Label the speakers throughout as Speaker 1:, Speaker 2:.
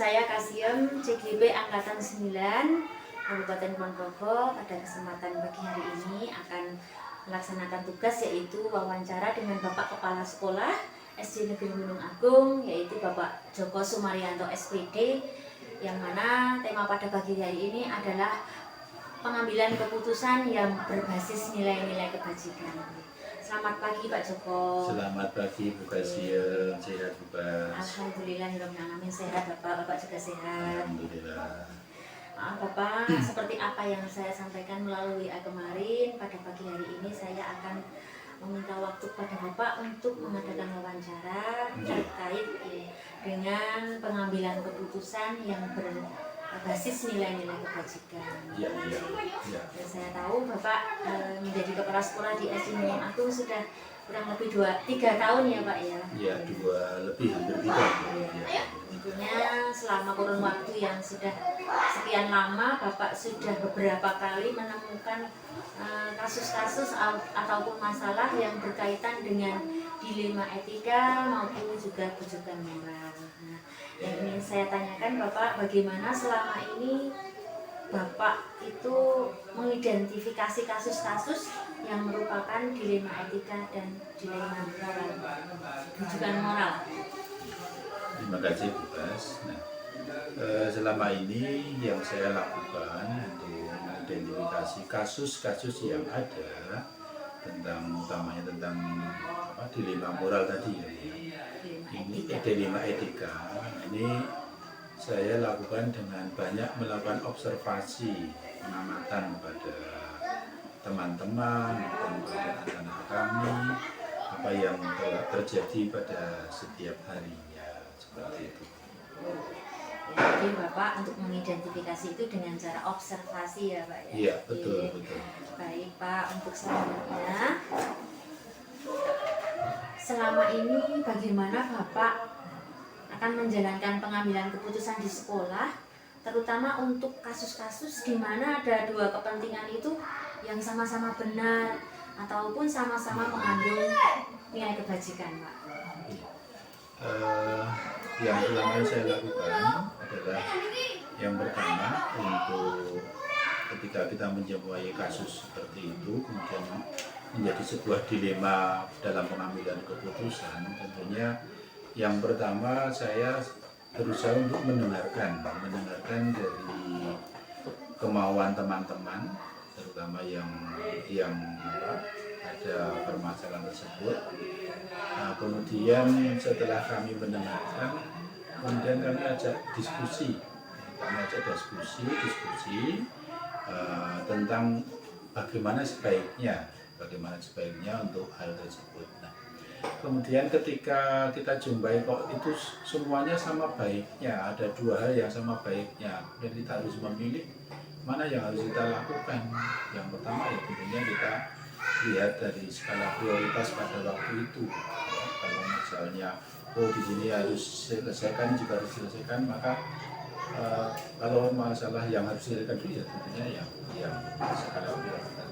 Speaker 1: saya Kasiem, CGP Angkatan 9 Kabupaten Ponorogo. Pada kesempatan pagi hari ini akan melaksanakan tugas yaitu wawancara dengan Bapak Kepala Sekolah SD Negeri Gunung Agung, yaitu Bapak Joko Sumaryanto SPD, yang mana tema pada pagi hari ini adalah pengambilan keputusan yang berbasis nilai-nilai kebajikan. Selamat pagi Pak Joko.
Speaker 2: Selamat pagi Bu Kasiem, sehat Bu Bas.
Speaker 1: Alhamdulillahirrahmanirrahim, sehat Bapak juga sehat.
Speaker 2: Alhamdulillah.
Speaker 1: Bapak, seperti apa yang saya sampaikan melalui kemarin, pada pagi hari ini saya akan meminta waktu pada Bapak untuk mengadakan wawancara terkait dengan pengambilan keputusan yang berbasis nilai-nilai kebajikan.
Speaker 2: Ya.
Speaker 1: Dan saya tahu Bapak menjadi kepala sekolah di SD Gunung Agung sudah kurang lebih 3 tahun ya Pak ya?
Speaker 2: Ya, hampir 3 tahun. Ya.
Speaker 1: Tentunya selama kurun waktu yang sudah sekian lama, Bapak sudah beberapa kali menemukan kasus-kasus ataupun masalah yang berkaitan dengan dilema etika maupun juga bujukan moral. Nah, yang ingin saya tanyakan Bapak, bagaimana selama ini Bapak itu mengidentifikasi kasus-kasus yang merupakan dilema etika dan dilema moral, bujukan moral?
Speaker 2: Terima kasih Bu Bas. Nah, selama ini yang saya lakukan untuk mengidentifikasi kasus-kasus yang ada utamanya tentang dilema moral tadi ya. Ini dilema etika. Ini saya lakukan dengan banyak melakukan observasi, pengamatan pada teman-teman dan pada anak-anak kami, apa yang telah terjadi pada setiap harinya, seperti itu.
Speaker 1: Jadi Bapak untuk mengidentifikasi itu dengan cara observasi ya Pak ya?
Speaker 2: Iya, betul.
Speaker 1: Baik Pak, untuk selanjutnya, selama ini bagaimana Bapak akan menjalankan pengambilan keputusan di sekolah, terutama untuk kasus-kasus di mana ada dua kepentingan itu yang sama-sama benar ataupun sama-sama mengandung nilai kebajikan Pak?
Speaker 2: Yang selama ini saya lakukan adalah yang pertama, untuk ketika kita menjumpai kasus seperti itu kemudian menjadi sebuah dilema dalam pengambilan keputusan, tentunya yang pertama saya berusaha untuk mendengarkan dari kemauan teman-teman, terutama yang ada permasalahan tersebut. Nah, kemudian setelah kami mendengarkan, kemudian kami ajak diskusi tentang bagaimana sebaiknya untuk hal tersebut. Nah, kemudian ketika kita jumpai kok itu semuanya sama baiknya, ada dua hal yang sama baiknya, dan kita harus memilih mana yang harus kita lakukan. Yang pertama ya tentunya kita lihat dari skala prioritas pada waktu itu. Kalau misalnya di sini harus selesaikan, jika harus diselesaikan, maka kalau masalah yang harus diselesaikan dulu ya tentunya yang skala prioritas.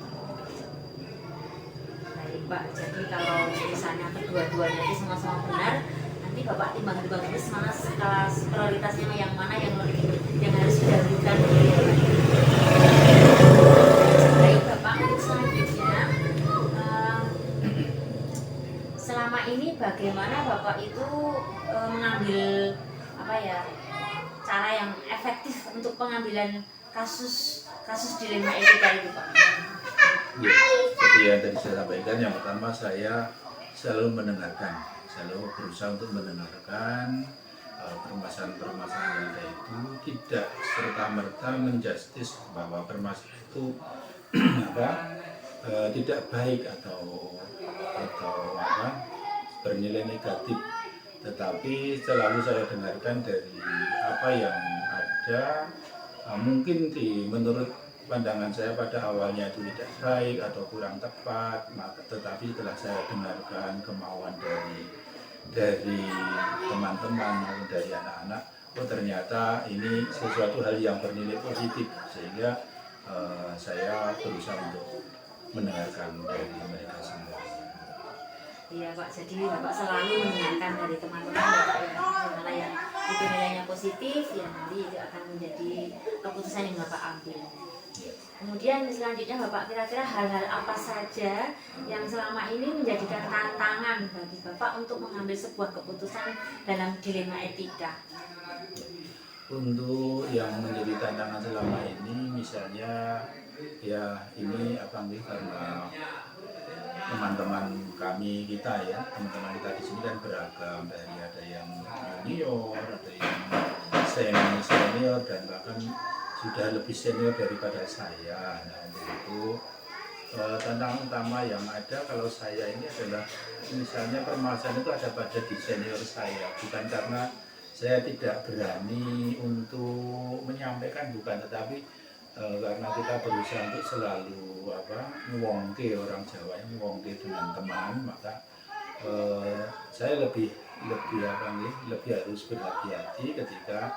Speaker 1: Baik Pak, jadi kalau misalnya kedua-duanya itu sama-sama benar, nanti Bapak timbang-timbang terus mana skala prioritasnya yang mana yang harus didahulukan. Baik Bapak, untuk selanjutnya, selama ini bagaimana Bapak itu mengambil cara yang efektif untuk pengambilan kasus dilema etika itu Pak?
Speaker 2: Ya, seperti yang tadi saya sampaikan, yang pertama saya selalu berusaha untuk mendengarkan permasalahan yang ada itu, tidak serta-merta menjustis bahwa permasalahan itu tidak baik atau bernilai negatif, tetapi selalu saya dengarkan dari apa yang ada. Mungkin menurut pandangan saya pada awalnya itu tidak baik atau kurang tepat, tetapi setelah saya dengarkan kemauan dari teman-teman maupun dari anak-anak, ternyata ini sesuatu hal yang bernilai positif, sehingga saya berusaha untuk mendengarkan dari mereka semua.
Speaker 1: Iya Pak, jadi Bapak selalu mendengarkan dari teman-teman ya Pak ya, gimana ya itu nilainya positif, ya nanti itu akan menjadi keputusan yang Bapak ambil. Kemudian selanjutnya Bapak, kira-kira hal-hal apa saja yang selama ini menjadikan tantangan bagi Bapak untuk mengambil sebuah keputusan dalam dilema etika?
Speaker 2: Untuk yang menjadi tantangan selama ini, misalnya ya ini apa nih, karena teman-teman kami kita ya, teman-teman kita di sini kan beragam, dari ada yang junior, ada yang senior dan bahkan sudah lebih senior daripada saya. Nah untuk itu tantangan utama yang ada kalau saya ini adalah misalnya permasalahan itu ada pada di senior saya, bukan karena saya tidak berani untuk menyampaikan, bukan, tetapi karena kita berusaha untuk selalu ngewongke, orang Jawa yang ngewongke dengan teman, maka saya lebih harus berhati-hati ketika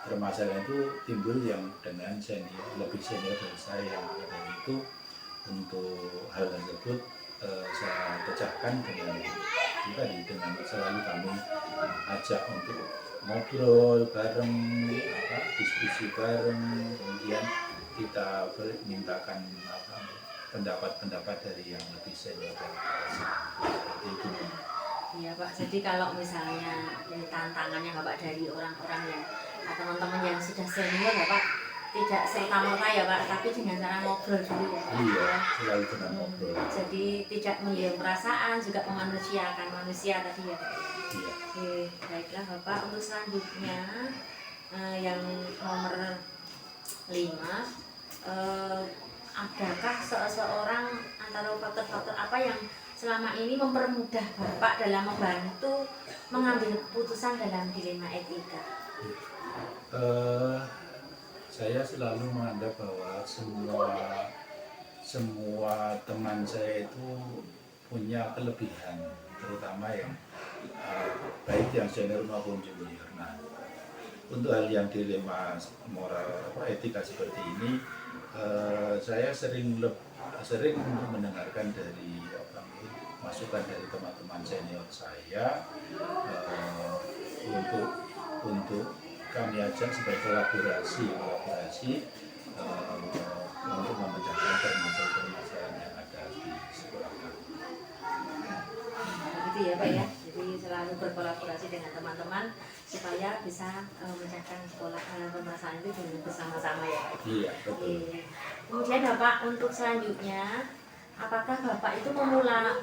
Speaker 2: permasalahan itu timbul yang dengan lebih senior dari saya. Dan itu untuk hal tersebut saya pecahkan dengan selalu kami ajak untuk ngobrol bareng, diskusi bareng, kemudian kita mintakan pendapat dari yang lebih senior seperti itu.
Speaker 1: Iya Pak, jadi kalau misalnya ini tantangannya Bapak dari orang-orang yang teman-teman yang sudah senior Bapak tidak serta-merta ya Pak, tapi dengan cara ngobrol dulu ya Pak.
Speaker 2: Iya, selalu dengan ngobrol.
Speaker 1: Jadi tidak menyinggung perasaan, juga memanusiakan manusia tadi ya Pak.
Speaker 2: Iya.
Speaker 1: Oke, baiklah Bapak, untuk selanjutnya yang nomor 5, adakah seseorang antara faktor-faktor apa yang selama ini mempermudah Bapak dalam membantu mengambil keputusan dalam dilema etika?
Speaker 2: Saya selalu menganggap bahwa semua teman saya itu punya kelebihan, terutama yang baik yang senior maupun junior. Nah, untuk hal yang dilema moral etika seperti ini, saya sering mendengarkan dari masukan dari teman-teman senior saya untuk kami ajak sebagai kolaborasi untuk memecahkan permasalahan yang ada di sekolah kami.
Speaker 1: Begitu ya Pak ya. Jadi selalu berkolaborasi dengan teman-teman supaya bisa memecahkan permasalahan itu dengan bersama-sama ya Pak.
Speaker 2: Iya, betul.
Speaker 1: Kemudian Bapak, untuk selanjutnya, apakah Bapak itu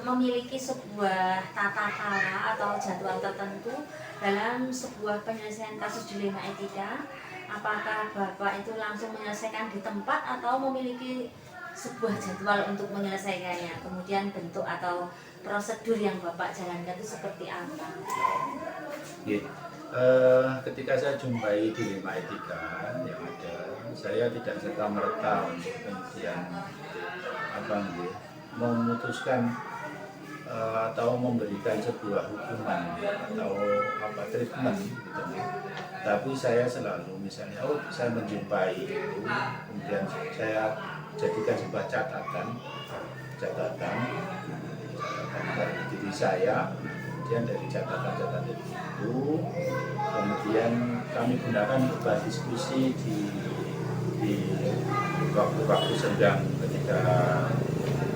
Speaker 1: memiliki sebuah tata cara atau jadwal tertentu dalam sebuah penyelesaian kasus dilema etika? Apakah Bapak itu langsung menyelesaikan di tempat atau memiliki sebuah jadwal untuk menyelesaikannya? Kemudian bentuk atau prosedur yang Bapak jalankan itu seperti apa?
Speaker 2: Ketika saya jumpai dilema etika yang ada, saya tidak serta-merta untuk kemudian memutuskan atau memberikan sebuah hukuman atau treatment gitu. Tapi saya selalu misalnya saya menjumpai itu, kemudian saya jadikan sebuah catatan dari diri saya, kemudian dari catatan itu kemudian kami gunakan untuk berdiskusi di waktu-waktu senggang ketika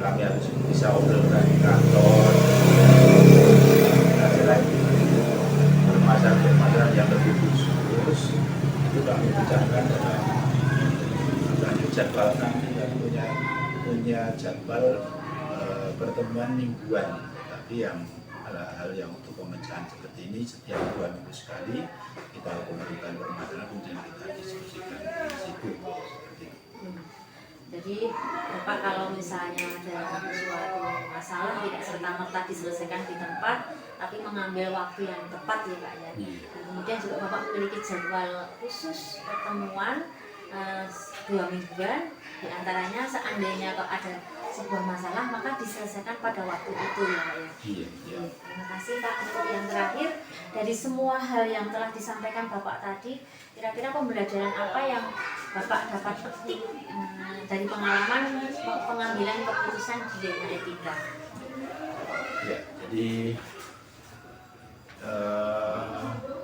Speaker 2: kami harus bisa obrolkan di kantor. Selain itu permasalahan yang lebih khusus itu kami bicarakan dalam jadwal kami yang punya jadwal pertemuan mingguan, tapi yang hal-hal yang untuk pemecahan seperti ini setiap 2 minggu sekali kita kumpulkan permasalahan kemudian kita diskusikan di situ.
Speaker 1: Jadi Bapak kalau misalnya ada suatu masalah tidak serta-merta diselesaikan di tempat, tapi mengambil waktu yang tepat ya Pak ya. Dan kemudian juga Bapak memiliki jadwal khusus pertemuan 2 mingguan, diantaranya seandainya kalau ada sebuah masalah maka diselesaikan pada waktu itu ya Pak ya. Terima kasih Pak. Untuk yang terakhir, dari semua hal yang telah disampaikan Bapak tadi, kira-kira pembelajaran apa yang Bapak dapat petik dari pengalaman pengambilan keputusan dilema etika?
Speaker 2: Ya, jadi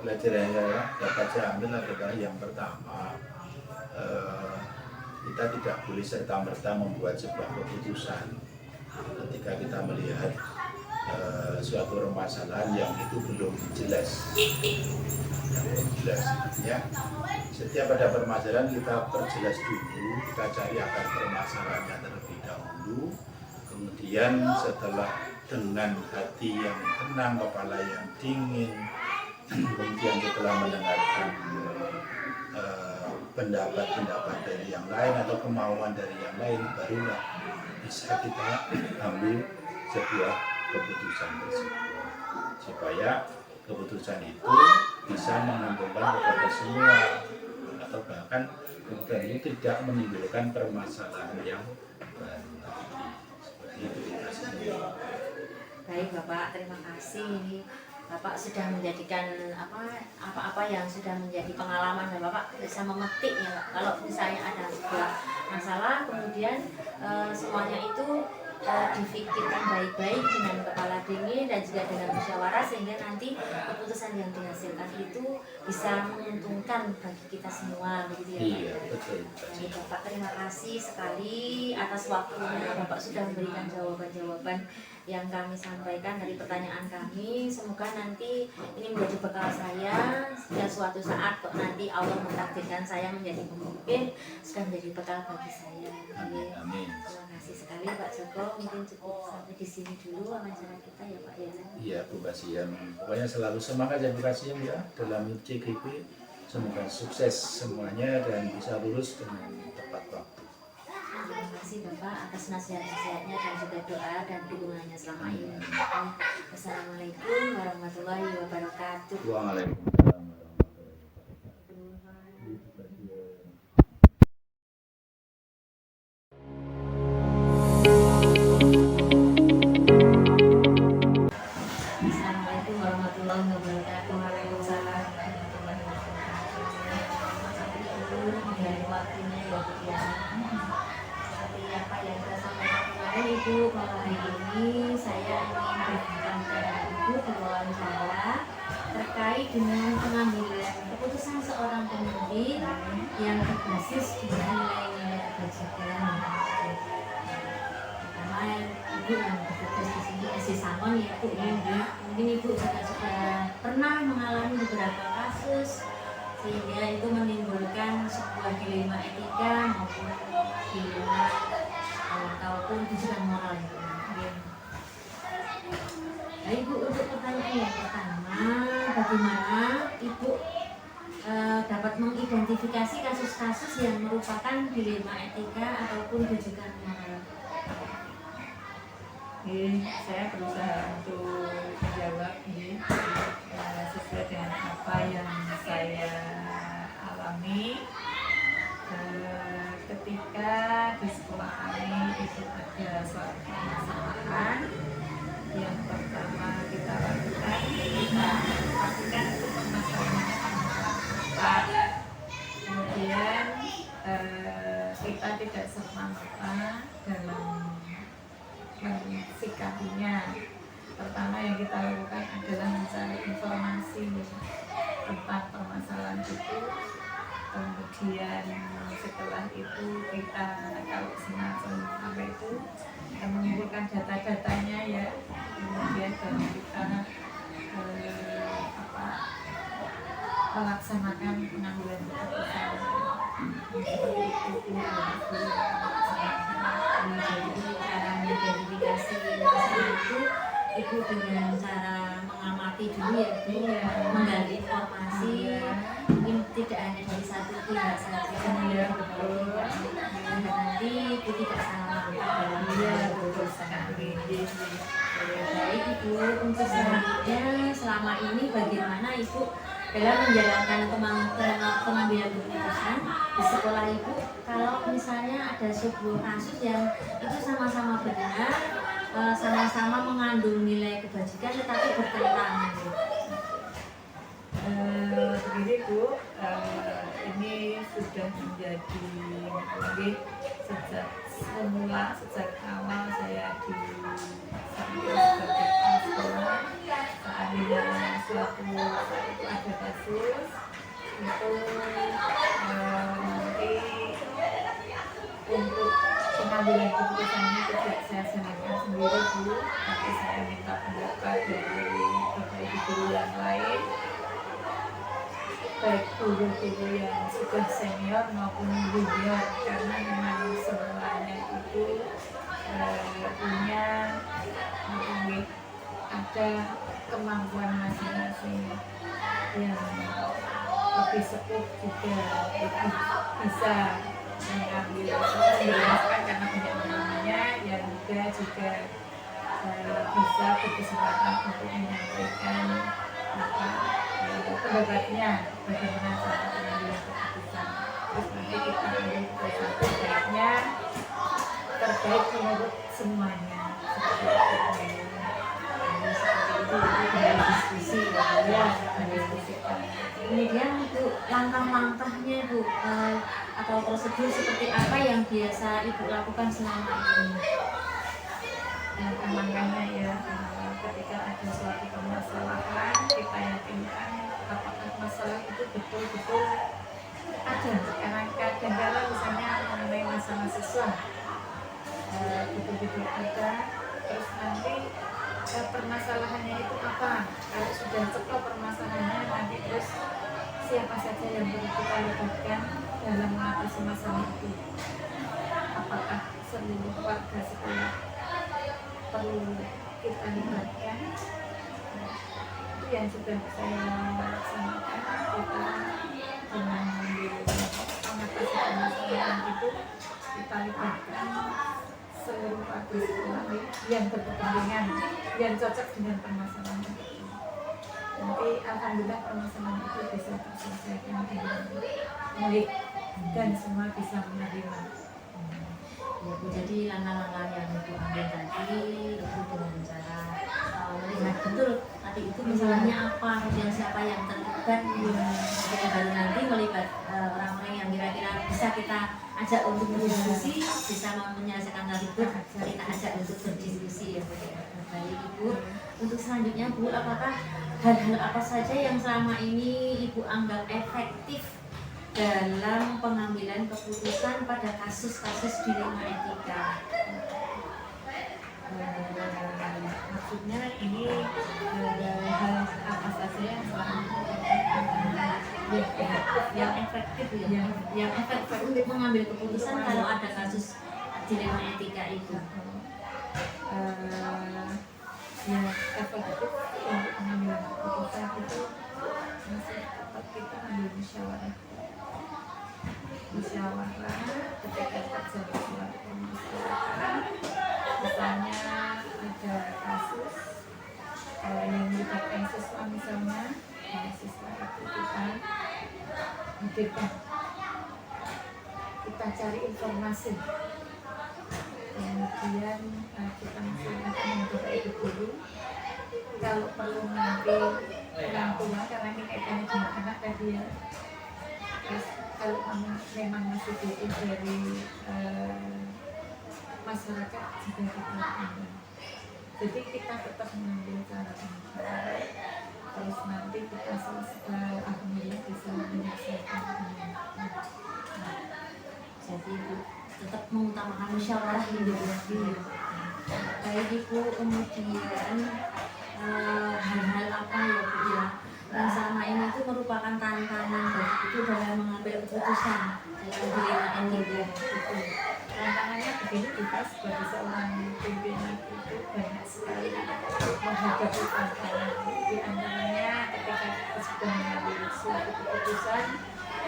Speaker 2: pelajaran yang dapat saya ambil adalah yang pertama, kita tidak boleh serta-merta membuat sebuah keputusan ketika kita melihat suatu permasalahan yang itu belum jelas. Ya. Setiap ada permasalahan kita perjelas dulu, kita cari akar permasalahannya terlebih dahulu. Kemudian setelah dengan hati yang tenang, kepala yang dingin, kemudian setelah mendengarkan pendapat-pendapat dari yang lain atau kemauan dari yang lain, barulah bisa kita ambil sebuah keputusan tersebut, supaya keputusan itu bisa menguntungkan kepada semua, atau bahkan kemudian itu tidak menimbulkan permasalahan yang baru. Seperti itu kita semua.
Speaker 1: Baik Bapak, terima kasih. Ini Bapak sudah menjadikan apa-apa yang sudah menjadi pengalaman dan Bapak bisa memetik ya Pak. Kalau misalnya ada sebuah masalah, kemudian semuanya itu difikirkan baik-baik dengan kepala dingin dan juga dengan musyawarah, sehingga nanti keputusan yang dihasilkan itu bisa menguntungkan bagi kita semua, begitu ya Pak.
Speaker 2: Iya, betul.
Speaker 1: Baik Bapak, terima kasih sekali atas waktunya. Bapak sudah memberikan jawaban-jawaban yang kami sampaikan dari pertanyaan kami. Semoga nanti ini menjadi bekal saya jika suatu saat kok nanti Allah mentakdirkan saya menjadi pemimpin, sudah menjadi bekal bagi saya.
Speaker 2: Amin, amin.
Speaker 1: Terima kasih sekali Pak Joko. Mungkin cukup sampai di sini dulu wawancara kita ya Pak ya.
Speaker 2: Iya Bu Kasiem, pokoknya selalu semangat ya Bu Kasiem ya dalam CGP. Semoga sukses semuanya dan bisa lulus dengan tepat waktu.
Speaker 1: Terima kasih Bapak atas nasihat-nasihatnya dan juga doa dan dukungannya selama ini. Wassalamualaikum warahmatullahi wabarakatuh.
Speaker 2: Waalaikumsalam warahmatullahi wabarakatuh.
Speaker 1: Assalamualaikum warahmatullahi wabarakatuh. Waalaikumsalam warahmatullahi wabarakatuh. Dari waktunya ya Bu ya. Seperti apa yang kita sampaikan kemarin Ibu, bahwa hari ini saya ingin berbincang dengan Ibu diwawancara terkait dengan pengambilan keputusan seorang pemimpin yang berbasis dengan nilai-nilai kebajikan. Pertama Ibu yang bertugas di sini SD Sangon ya Bu ya. Mungkin Ibu juga sudah pernah mengalami beberapa kasus sehingga itu menimbulkan sebuah dilema etika maupun dilema ataupun tujuan moral ya. Nah, Ibu, untuk pertanyaan yang pertama, bagaimana Ibu dapat mengidentifikasi kasus-kasus yang merupakan dilema etika ataupun tujuan moral?
Speaker 3: Saya berusaha untuk menjawab ini sesuai dengan apa yang saya alami ketika di sekolah kami itu ada suatu permasalahan. Yang pertama kita lakukan itu permasalahannya kemudian kita tidak serta-merta dalam mensikapinya. Pertama yang kita lakukan adalah mencari informasi tentang permasalahan itu. Kemudian setelah itu kita kalau semacam apa itu mengumpulkan data-datanya ya. Kemudian baru kita melaksanakan pengambilan keputusan. Seperti itu
Speaker 1: cara mengidentifikasi masalah itu Ibu dengan cara mengamati dulu ya Bu, menggali informasi, mungkin tidak hanya dari satu pihak saja, dan nanti Ibu tidak salah dalam
Speaker 3: betul sekali.
Speaker 1: Baik Ibu, untuk selanjutnya selama ini bagaimana Ibu dalam menjalankan pengambilan keputusan di sekolah Ibu, kalau misalnya ada sebuah kasus yang itu sama-sama benar, sama-sama mengandung nilai kebajikan tetapi bertentangan.
Speaker 3: Begini Bu, ini sudah menjadi sejak awal saya di sebagai sekolah. Seandainya suatu ada kasus pengambilan keputusan ini tidak saya senangkan sendiri Bu, tapi saya minta pendapat dari Bapak Ibu guru yang lain, baik guru-guru yang sudah senior maupun junior, karena memang semuanya itu punya ada kemampuan masing-masing. Yang lebih sepuh juga lebih bisa mengambil menjelaskan karena punya pengalamannya, yang muda juga bisa berkesempatan untuk menyampaikan pendapatnya bagaimana cara pengambilan keputusan. Terus nanti kita ambil keputusan baiknya terbaik menurut semuanya, seperti itu.
Speaker 1: Dari diskusi
Speaker 3: Ya, diskusikan.
Speaker 1: kemudian untuk langkah-langkahnya Bu, atau prosedur seperti apa yang biasa Ibu lakukan selama ini?
Speaker 3: Langkah-langkahnya ya, ketika ada suatu permasalahan kita yakinkan apakah masalah itu betul-betul ada. Karena kadang-kadang misalnya mengenai masalah siswa betul-betul ada, terus nanti permasalahannya itu apa, kalau sudah cepat permasalahannya nanti terus siapa saja yang perlu kita libatkan dalam mengatasi masalah itu, apakah seluruh warga sekolah perlu kita libatkan. Itu yang sudah saya laksanakan, kita dengan mengatasi permasalahan itu kita libatkan seluruh warga sekolah yang berkepentingan, yang cocok dengan permasalahan itu. Nanti alhamdulillah permasalahan itu bisa terselesaikan dengan baik dan semua bisa menerima.
Speaker 1: Ya, Bu, jadi langkah-langkah yang Ibu ambil tadi itu dengan cara melihat betul tadi itu masalahnya apa, kemudian siapa yang terlibat, kemudian baru nanti melibat orang-orang yang kira-kira bisa kita ajak untuk berdiskusi, bisa menyelesaikan hal itu, kita ajak untuk berdiskusi ya Bu. Baik Ibu, untuk selanjutnya Bu, apakah hal-hal apa saja yang selama ini Ibu anggap efektif dalam pengambilan keputusan pada kasus-kasus dilema etika?
Speaker 3: Maksudnya ini hal apa saja yang
Speaker 1: yang efektif ya, yang efektif untuk mengambil keputusan kalau ada kasus dilema etika itu.
Speaker 3: Yang efektif untuk mengambil keputusan itu masih tetap kita ambil musyawarah ketika terjadi suatu permasalahan, misalnya ada kasus yang melibatkan siswa, misalnya siswa itu kita hadirkan, kita cari informasi, kemudian kita masalahkan kepada ibu guru, kalau perlu nanti orang tua, karena ini kaitannya dengan anak tadi ya. Terus kalau memang masih butuh dari masyarakat juga kita ambil. Jadi kita tetap mengambil cara pengetahuan. Terus nanti kita selesai, alhamdulillah bisa menyelesaikan.
Speaker 1: Jadi Ibu tetap mengutamakan musyawarah ini ya. Baik Ibu, kemudian hal-hal apa ya Bu ya yang selama ini itu merupakan tantangan bagi itu dalam mengambil keputusan dalam dilema etika itu?
Speaker 3: Tantangannya begini, kita sebagai seorang pimpinan itu banyak sekali menghadapi tantangan. Di antaranya ketika kita sudah mengambil suatu keputusan,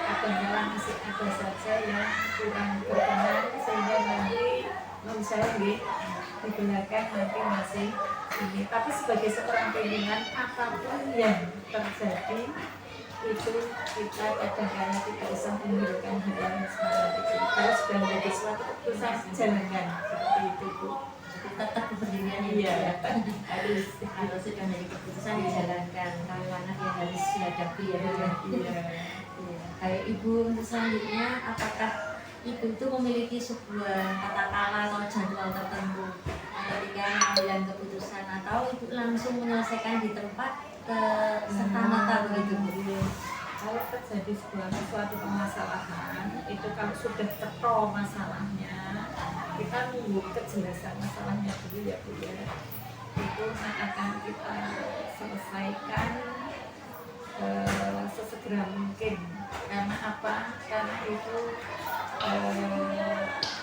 Speaker 3: kadang-kadang masih ada saja yang kurang berkenan, sehingga nanti menurut saya di belakang nanti masih ini. Tapi sebagai seorang pimpinan, apapun yang terjadi itu kita kadang-kadang tidak usah menghiraukan hal yang seperti itu. Kalau sudah menjadi suatu keputusan, jalankan seperti itu Bu.
Speaker 1: Jadi tetap berdirian
Speaker 3: Iya,
Speaker 1: harus kalau sudah menjadi keputusan dijalankan, tantangan yang harus dihadapi ya.
Speaker 3: Iya.
Speaker 1: Kayak Ibu, untuk selanjutnya apakah Ibu itu memiliki sebuah kata-kata atau jadwal tertentu ketika mengambil keputusan, atau Ibu langsung menyelesaikan di tempat serta-merta begitu Bu?
Speaker 3: Kalau terjadi suatu permasalahan itu, kalau sudah cetol masalahnya kita nunggu kejelasan masalahnya dulu ya Bu ya. Itu akan kita selesaikan sesegera mungkin. Karena apa? Karena itu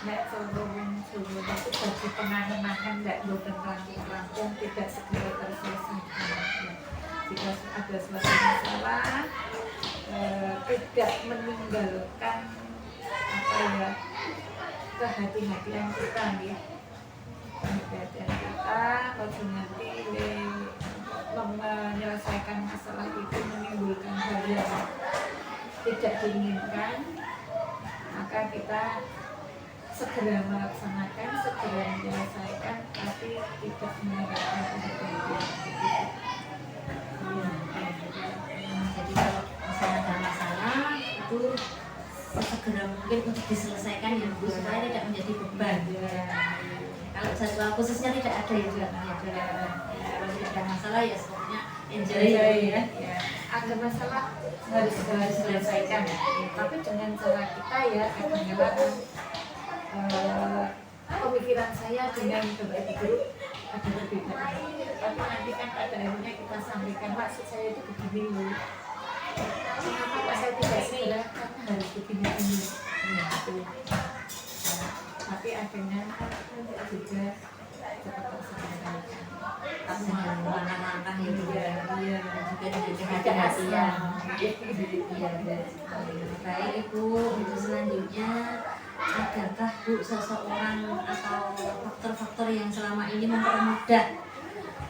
Speaker 3: nek sebelum itu bagi penanganan tidak boten rampung tidak segera terselesaikan. Ya. Jika ada suatu masalah tidak meninggalkan apa ya, kehati-hatian kita ya. Kehati-hatian kita kalau nanti menyelesaikan masalah itu menimbulkan hal yang tidak diinginkan, maka kita segera melaksanakan, segera menyelesaikan, tapi tidak meninggalkan kehati-hatian.
Speaker 1: Jadi kalau misalnya ada masalah itu segera mungkin untuk diselesaikan ya Bu, supaya tidak menjadi beban. Kalau jadwal khususnya tidak ada ya Bu. Kalau tidak ada masalah ya sebenarnya enjoy ya.
Speaker 3: Ada masalah harus diselesaikan, tapi dengan cara kita ya kadang-kadang pemikiran saya dengan Bapak Ibu ada perbedaan. Tapi nanti kan pada akhirnya kita sampaikan maksud saya itu begini loh. Kenapa saya tidak segera karena harus begini. Gitu. Tapi akhirnya juga cepat tersampaikan.
Speaker 1: Dengan langkah-langkah yang juga dengan kehati-hatian. Baik Ibu, itu selanjutnya adakah Bu seseorang atau faktor-faktor yang selama ini mempermudah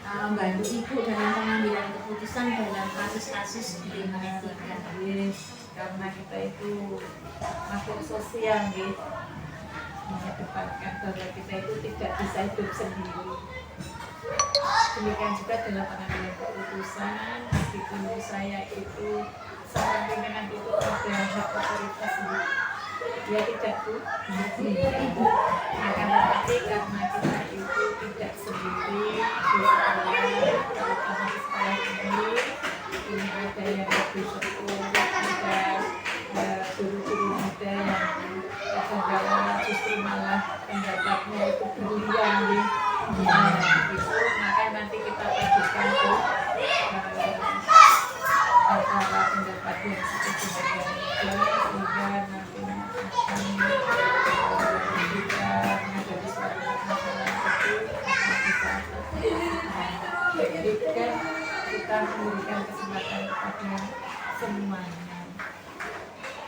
Speaker 1: membantu Ibu dalam pengambilan keputusan dalam kasus-kasus di etika?
Speaker 3: Karena kita itu makhluk sosial gitu, mengedepankan bahwa kita itu tidak bisa hidup sendiri. Demikian juga dalam pengambilan keputusan, meskipun saya itu seorang pimpinan itu ada hak otoritas sendiri. Ya tidak Bu, akan tetapi karena kita itu tidak sendiri di sekolah, terutama di sekolah ini ada yang lebih sepuh, ada guru-guru muda yang kadang-kadang justru malah pendapatnya itu berlian gitu. Itu maka nanti kita padukan tuh antara pendapat yang seperti sehingga nanti akan kita menghadapi suatu masalah itu jadi kan kita memberikan kesempatan kepada semuanya.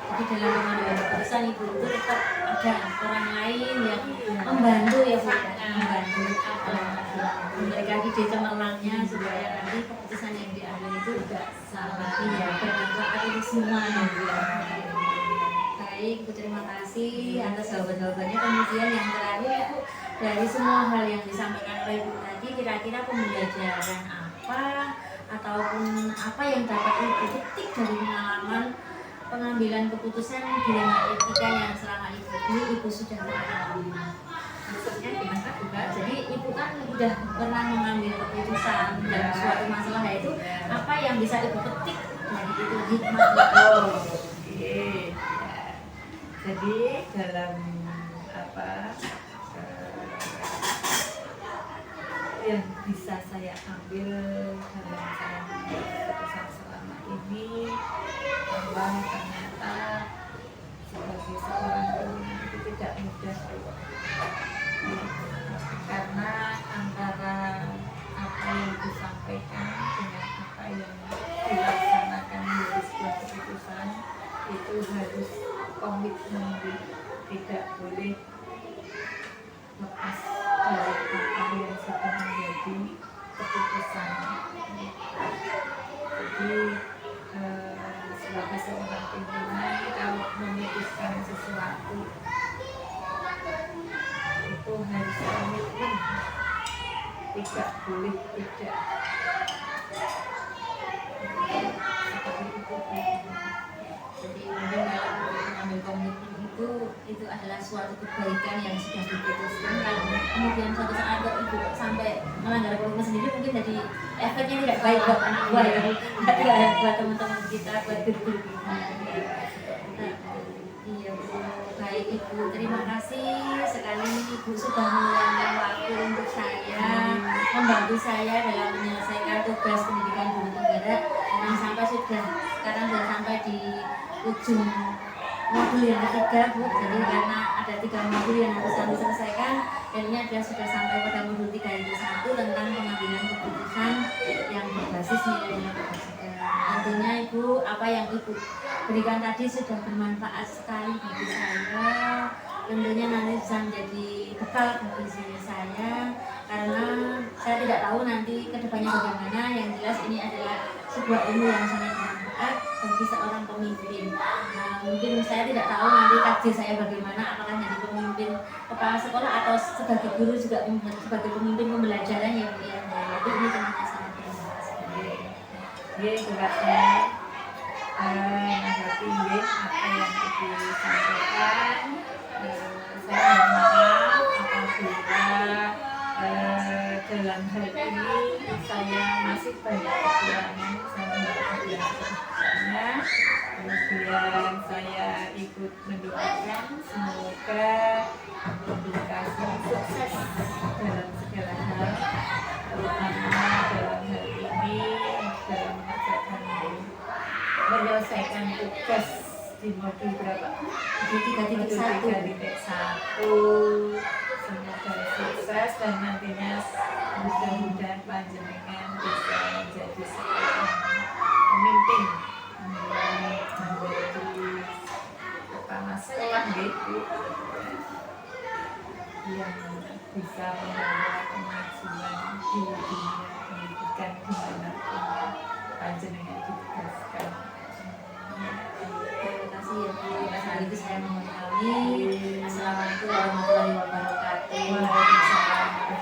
Speaker 1: Jadi dalam pengambilan keputusan Ibu itu tetap ada orang lain yang membantu ya Bu, membantu memberikan ide cemerlangnya supaya nanti keputusan yang diambil itu tidak salah bermanfaat untuk semua ya Bu. Baik Bu, terima kasih atas jawaban-jawabannya. Kemudian yang terakhir Ibu, dari semua hal yang disampaikan oleh Ibu tadi, kira-kira pembelajaran apa ataupun apa yang dapat Ibu petik dari pengalaman pengambilan keputusan dilema etika yang selama Ibu sudah mengalami? Maksudnya gimana juga? Jadi Ibu kan sudah pernah mengambil keputusan dalam suatu masalah, yaitu apa yang bisa Ibu petik dari itu hikmah?
Speaker 3: Oke. Jadi dalam apa yang bisa saya ambil dalam saya mengambil keputusan selama ini, bahwa ternyata sebagai seorang guru itu tidak mudah, karena antara apa yang disampaikan dengan apa yang dilaksanakan dari sebuah keputusan itu harus komitmen, tidak boleh lepas dari apa yang sudah menjadi keputusan. Jadi sebagai seorang pimpinan, kalau memutuskan sesuatu itu harus komitmen, tidak boleh tidak. Seperti itu.
Speaker 1: Jadi mungkin kalau mengambil komitmen itu adalah suatu kebaikan yang sudah diputuskan. Kalau kemudian suatu saat Ibu sampai melanggar komitmen sendiri, mungkin jadi efeknya tidak baik buat anak buah ya, buat teman-teman kita, buat guru-guru kita. Iya Bu, baik Ibu, terima kasih sekali Ibu sudah meluangkan waktu untuk saya, membantu saya dalam menyelesaikan tugas pendidikan guru negara yang sekarang sudah sampai di ujung modul yang ketiga Bu. Jadi karena ada 3 modul yang harus kami selesaikan, dan ini adalah sudah sampai pada modul 3 itu 1 tentang pengambilan keputusan yang berbasis nilai-nilai kebajikan. Tentunya Ibu, apa yang Ibu berikan tadi sudah bermanfaat sekali bagi saya. Tentunya nanti bisa menjadi bekal bagi saya, karena saya tidak tahu nanti kedepannya bagaimana. Yang jelas ini adalah sebuah ilmu yang sangat bermanfaat bagi seorang pemimpin. Mungkin saya tidak tahu nanti takdir saya bagaimana, apakah jadi pemimpin kepala sekolah atau sebagai guru juga sebagai pemimpin pembelajaran yang tapi ini tentunya sangat bermanfaat sekali.
Speaker 3: Dia juga saya menanggapi apa yang Ibu sampaikan. Saya mohon maaf apabila dalam hal ini saya masih banyak kekurangan, saya mohon kemudian saya ikut mendoakan semoga publikasi sukses dalam segala hal, terutama dalam hal ini dalam menyelesaikan tugas di modul berapa?
Speaker 1: Di 3.1.
Speaker 3: Semoga sukses dan nantinya mudah-mudahan panjenengan bisa menjadi seorang pemimpin, menjadi kepala sekolah gitu, yang bisa membawa kemajuan di dunia pendidikan dimanapun panjenengan ditugaskan.
Speaker 1: Terima kasih ya Bu. Saat itu saya mohon pamit. Assalamualaikum warahmatullahi wabarakatuh.
Speaker 3: Waalaikumsalam.